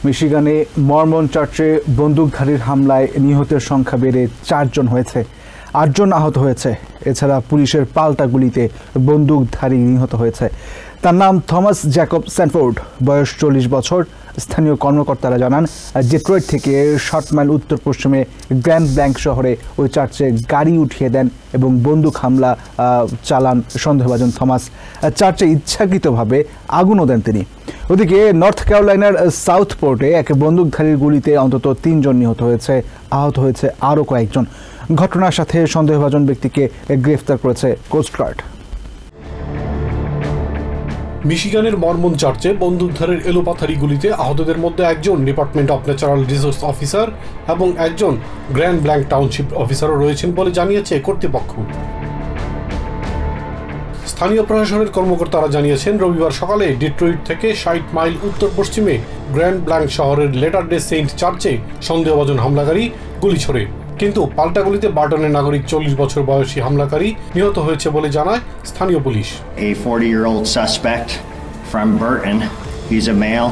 মিশিগানে Mormon চার্চে বন্দুকধারীর হামলায় নিহতের সংখ্যা বেড়ে 4 জন হয়েছে, 8 জন আহত হয়েছে। এছাড়া পুলিশের পাল্টা গুলিতে বন্দুকধারী নিহত হয়েছে। তার নাম থমাস জ্যাকব স্যানফোর্ড, বয়স 40 বছর। স্থানীয় কর্মকর্তারা জানান, ডেট্রয়েট থেকে 60 মাইল উত্তর পশ্চিমে গ্র্যান্ড ব্ল্যাঙ্ক শহরে ওই চার্চে গাড়ি উঠিয়ে দেন এবং বন্দুক হামলা চালান সন্দেহভাজন থমাস। চার্চে ইচ্ছাকৃতভাবে আগুনও দেন তিনি। ওদিকে নর্থ ক্যারোলাইনার সাউথ পোর্টে এক বন্দুকধারীর গুলিতে অন্তত 3 জন নিহত হয়েছে, আহত হয়েছে আরও কয়েকজন। ঘটনার সাথে সন্দেহভাজন ব্যক্তিকে গ্রেফতার করেছে কোস্টগার্ড। মিশিগানের মর্মন চার্চে বন্দুকধারীর এলোপাথারি গুলিতে আহতদের মধ্যে একজন department of natural resource officer এবং একজন গ্র্যান্ড ব্ল্যাঙ্ক টাউনশিপ অফিসারও রয়েছেন বলে জানিয়েছে কর্তৃপক্ষ। স্থানীয় প্রশাসনের কর্মকর্তারা জানিয়েছেন, রবিবার সকালে ডেট্রয়েট থেকে 60 মাইল উত্তর পশ্চিমে গ্র্যান্ড ব্ল্যাঙ্ক শহরের লেটার ডে সেন্ট চার্চে সন্দেহভাজন হামলাকারী গুলি ছোড়ে, কিন্তু পাল্টা গুলিতে বার্টনের নাগরিক 40 বছর বয়সী হামলাকারী নিহত হয়েছে বলে জানায় স্থানীয় police. A 40-year-old suspect from Burton. He's a male.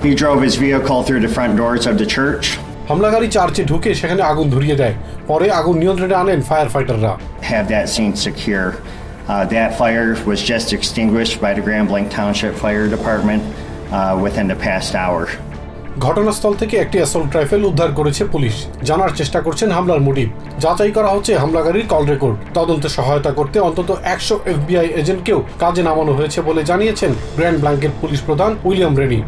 He drove his vehicle through the front doors of the church. হামলাকারী চার্চে ঢুকে সেখানে আগুন ধরিয়ে দেয়। পরে আগুন নিয়ন্ত্রণে আনেন fire ফাইটাররা। Have that scene secure. That fire was just extinguished by the Grand Blanc Township Fire Department within the past hour. ঘটনাস্থল থেকে একটি অ্যাসল্ট রাইফেল উদ্ধার করেছে পুলিশ। জানার চেষ্টা করছেন হামলার মোটিভ। যাচাই করা হচ্ছে হামলাকারীর কল রেকর্ড। তদন্তে সহায়তা করতে অন্তত 100 FBI এজেন্টকেও কাজে নামানো হয়েছে বলে জানিয়েছেন গ্র্যান্ড ব্ল্যাঙ্কের পুলিশ প্রধান উইলিয়াম রেনি।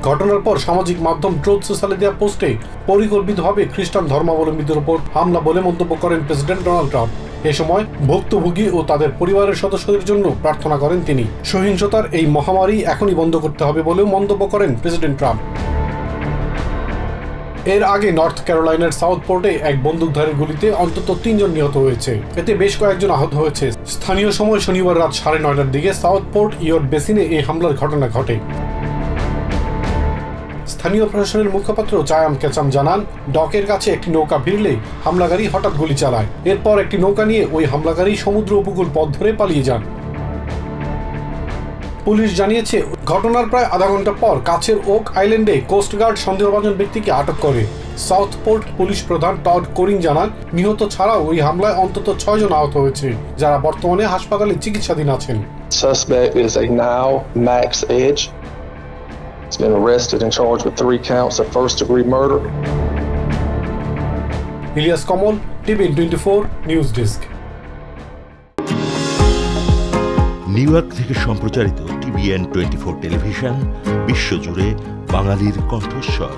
ঘটনার পর সামাজিক মাধ্যম ট্রুথ সোশ্যালে দেওয়া পোস্টে পরিকল্পিতভাবে খ্রিস্টান ধর্মাবলম্বীদের উপর হামলা বলে মন্তব্য করেন প্রেসিডেন্ট ডোনাল্ড ট্রাম্প। এ সময় ভুক্তভোগী ও তাদের পরিবারের সদস্যদের জন্য প্রার্থনা করেন তিনি। সহিংসতার এই মহামারী এখনই বন্ধ করতে হবে বলেও মন্তব্য করেন প্রেসিডেন্ট ট্রাম্প। এর আগে নর্থ ক্যারোলাইনার সাউথ পোর্টে এক বন্দুকধারীর গুলিতে অন্তত 3 জন নিহত হয়েছে, এতে বেশ কয়েকজন আহত হয়েছে। স্থানীয় সময় শনিবার রাত 9:30টার দিকে সাউথ পোর্ট ইয়র্ক বেসিনে এই হামলার ঘটনা ঘটে। স্থানীয় প্রশাসনের মুখপাত্র চায়াম কেচাম জানান, ডকের কাছে একটি নৌকা ভিড়লে হামলাকারী হঠাৎ গুলি চালায়। এরপর একটি নৌকা নিয়ে ওই হামলাকারী সমুদ্র উপকূল পথ ধরে পালিয়ে যান। পুলিশ জানিয়েছে, ঘটনার প্রায় আধা ঘন্টা পর কাছের ওক আইল্যান্ডে কোস্টগার্ড সন্দেহভাজন ব্যক্তিকে আটক করে। সাউথ পোর্ট পুলিশ প্রধান টড কোরিং জানান, নিহত ছাড়াও ওই হামলায় অন্তত 6 জন আহত হয়েছে, যারা বর্তমানে হাসপাতালে চিকিৎসাধীন আছেন। Suspect is a now Max Edge. He's been arrested and charged with 3 counts of first-degree murder. Ilias Kamal, TVN24 news desk. New York থেকে সম্প্রচারিত TVN24 টেলিভিশন বিশ্বজুড়ে বাঙালির কণ্ঠস্বর।